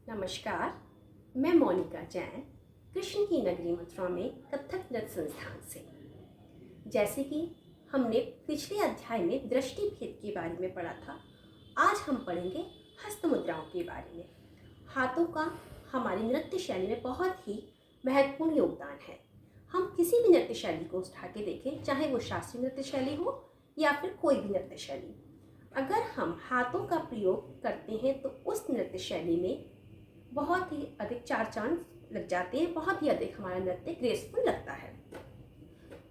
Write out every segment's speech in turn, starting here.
नमस्कार, मैं मोनिका जैन कृष्ण की नगरी मथुरा में कथक नृत्य संस्थान से। जैसे कि हमने पिछले अध्याय में दृष्टिभेद के बारे में पढ़ा था, आज हम पढ़ेंगे हस्त मुद्राओं के बारे में। हाथों का हमारी नृत्य शैली में बहुत ही महत्वपूर्ण योगदान है। हम किसी भी नृत्य शैली को उठा के देखें, चाहे वो शास्त्रीय नृत्य शैली हो या फिर कोई भी नृत्य शैली, अगर हम हाथों का प्रयोग करते हैं तो उस नृत्य शैली में बहुत ही अधिक चार चांद लग जाते हैं, बहुत ही अधिक हमारा नृत्य ग्रेसफुल लगता है।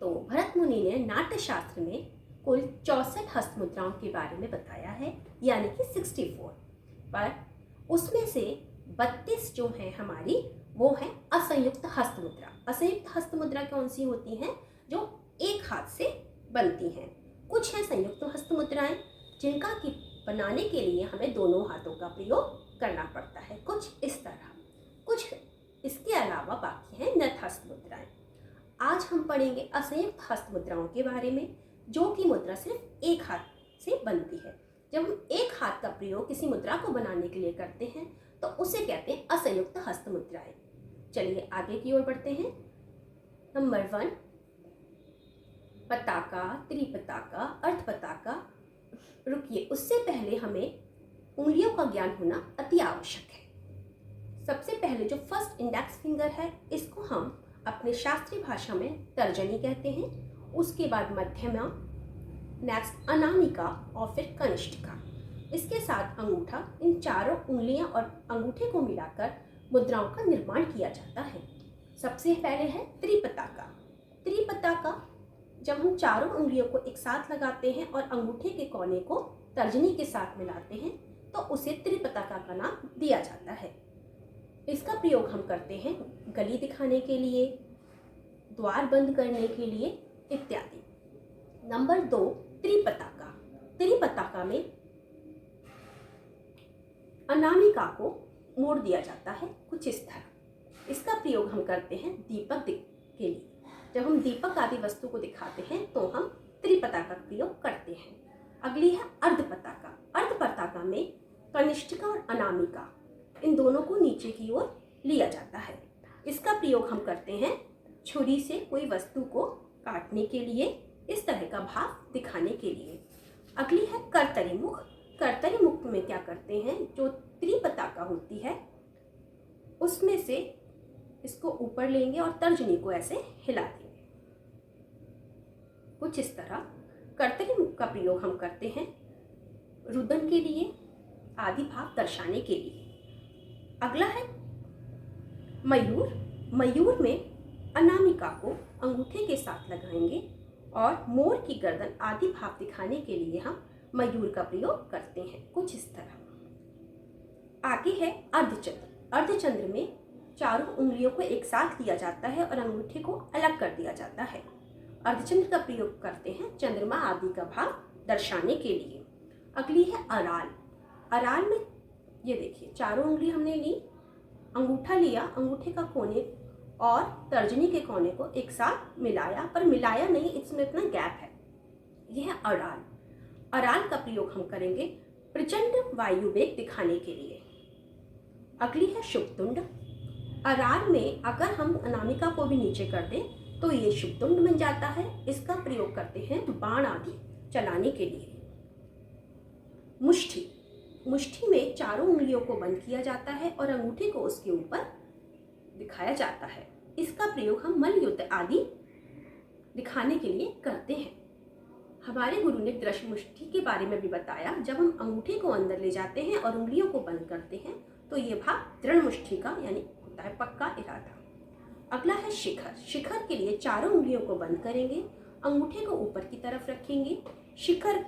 तो भरत मुनि ने नाट्य शास्त्र में कुल 64 हस्त मुद्राओं के बारे में बताया है, यानी कि 64, पर उसमें से 32 जो है हमारी वो है असंयुक्त हस्त मुद्रा। असंयुक्त हस्त मुद्रा कौन सी होती हैं? जो एक हाथ से बनती हैं। कुछ है संयुक्त हस्त मुद्राएं जिनका कि बनाने के लिए हमें दोनों हाथों का प्रयोग करना पड़ता है, कुछ इस तरह। कुछ इसके अलावा बाकी है नत हस्त मुद्राएं। आज हम पढ़ेंगे असंयुक्त हस्त मुद्राओं के बारे में, जो कि मुद्रा सिर्फ एक हाथ से बनती है। जब हम एक हाथ का प्रयोग किसी मुद्रा को बनाने के लिए करते हैं तो उसे कहते हैं असंयुक्त हस्त मुद्राएं। चलिए आगे की ओर बढ़ते हैं। नंबर 1, पताका, त्रिपताका, अर्धपताका। रुकिए, उससे पहले हमें उंगलियों का ज्ञान होना अति आवश्यक है। सबसे पहले जो फर्स्ट इंडेक्स फिंगर है, इसको हम अपने शास्त्रीय भाषा में तर्जनी कहते हैं। उसके बाद मध्यमा, नेक्स्ट अनामिका और फिर कनिष्ठिका। इसके साथ अंगूठा। इन चारों उंगलियां और अंगूठे को मिलाकर मुद्राओं का निर्माण किया जाता है। सबसे पहले है त्रिपताका। त्रिपताका जब हम चारों उंगलियों को एक साथ लगाते हैं और अंगूठे के कोने को तर्जनी के साथ मिलाते हैं तो उसे त्रिपताका का नाम दिया जाता है। इसका प्रयोग हम करते हैं गली दिखाने के लिए, द्वार बंद करने के लिए इत्यादि। नंबर 2, त्रिपताका। त्रिपताका में अनामिका को मोड़ दिया जाता है कुछ इस तरह। इसका प्रयोग हम करते हैं दीपक के लिए। जब हम दीपक आदि वस्तु को दिखाते हैं तो हम त्रिपताका का प्रयोग करते हैं। अगली है अर्धपताका। अर्धपताका में कनिष्ठिका और अनामिका, इन दोनों को नीचे की ओर लिया जाता है। इसका प्रयोग हम करते हैं छुरी से कोई वस्तु को काटने के लिए, इस तरह का भाव दिखाने के लिए। अगली है कर्तरी मुख। कर्तरी मुख में क्या करते हैं, जो त्रिपताका होती है उसमें से इसको ऊपर लेंगे और तर्जनी को ऐसे हिला देंगे कुछ इस तरह। कर्तरी मुख का प्रयोग हम करते हैं रुदन के लिए, आदि भाव दर्शाने के लिए। अगला है मयूर। मयूर में अनामिका को अंगूठे के साथ लगाएंगे और मोर की गर्दन आदि भाव दिखाने के लिए हम मयूर का प्रयोग करते हैं कुछ इस तरह। आगे है अर्धचंद्र। अर्धचंद्र में चारों उंगलियों को एक साथ लिया जाता है और अंगूठे को अलग कर दिया जाता है। अर्धचंद्र का प्रयोग करते हैं चंद्रमा आदि का भाव दर्शाने के लिए। अगली है अराल। अराल में ये देखिए, चारों उंगली हमने ली, अंगूठा लिया, अंगूठे का कोने और तर्जनी के कोने को एक साथ मिलाया, पर मिलाया नहीं, इसमें इतना गैप है, यह है अराल। अराल का प्रयोग हम करेंगे प्रचंड वायु वेग दिखाने के लिए। अगली है शुभतुंड। अराल में अगर हम अनामिका को भी नीचे कर दें तो ये शुभतुंड बन जाता है। इसका प्रयोग करते हैं बाण आदि चलाने के लिए। मुष्टि। मुष्टि में चारों उंगलियों को बंद किया जाता है और अंगूठे को उसके ऊपर दिखाया जाता है। इसका प्रयोग हम मल्लयुद्ध आदि दिखाने के लिए करते हैं। हमारे गुरु ने दृढ़ मुष्टि के बारे में भी बताया। जब हम अंगूठे को अंदर ले जाते हैं और उंगलियों को बंद करते हैं तो ये भाव दृढ़ मुष्टि का यानी होता है पक्का इरादा। अगला है शिखर। शिखर के लिए चारों उंगलियों को बंद करेंगे, अंगूठे को ऊपर की तरफ रखेंगे। शिखर,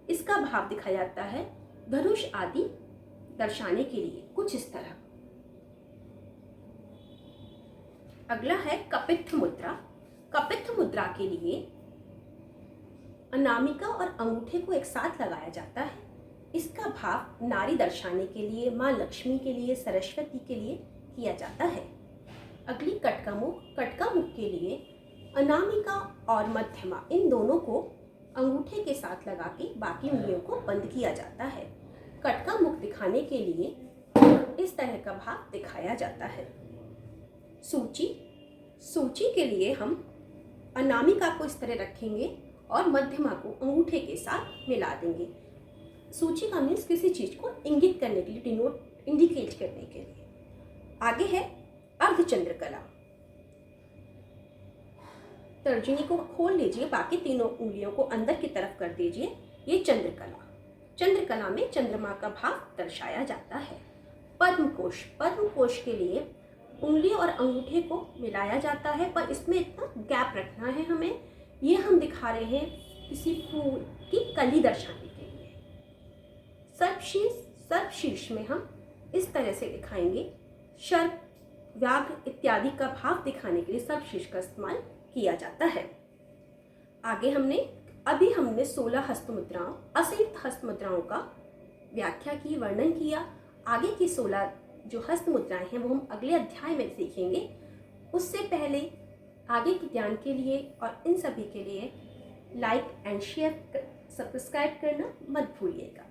इसका भाव दिखाया जाता है धनुष आदि दर्शाने के लिए कुछ इस तरह। अगला है कपित्थ मुद्रा। कपित्थ मुद्रा के लिए अनामिका और अंगूठे को एक साथ लगाया जाता है। इसका भाव नारी दर्शाने के लिए, माँ लक्ष्मी के लिए, सरस्वती के लिए किया जाता है। अगली कटका मुख। कटका मुख के लिए अनामिका और मध्यमा, इन दोनों को अंगूठे के साथ लगा के बाकी उंगलियों को बंद किया जाता है। कटका मुख दिखाने के लिए इस तरह तरह का भाव दिखाया जाता है। सूची सूची के लिए हम अनामिका को इस तरह रखेंगे और मध्यमा को अंगूठे के साथ मिला देंगे। सूची का मीन्स किसी चीज को इंगित करने के लिए, डिनोट इंडिकेट करने के लिए। आगे है अर्धचंद्रकला। तर्जनी को खोल लीजिए, बाकी तीनों उंगलियों को अंदर की तरफ कर दीजिए। ये चंद्रकला। चंद्रकला में चंद्रमा का भाव दर्शाया जाता है। पद्मकोश। पद्मकोश के लिए उंगलियों और अंगूठे को मिलाया जाता है, पर इसमें इतना गैप रखना है हमें। ये हम दिखा रहे हैं किसी फूल की कली दर्शाने के लिए। सर्पशीर्ष में हम इस तरह से दिखाएंगे। सर्प, व्याघ्र इत्यादि का भाव दिखाने के लिए सर्पशीर्ष का इस्तेमाल किया जाता है। आगे अभी हमने 16 हस्त मुद्राओं, असंयुक्त हस्त मुद्राओं का व्याख्या की, वर्णन किया। आगे की 16 जो हस्त मुद्राएं हैं वो हम अगले अध्याय में सीखेंगे। उससे पहले आगे के ज्ञान के लिए और इन सभी के लिए लाइक एंड शेयर, सब्सक्राइब करना मत भूलिएगा।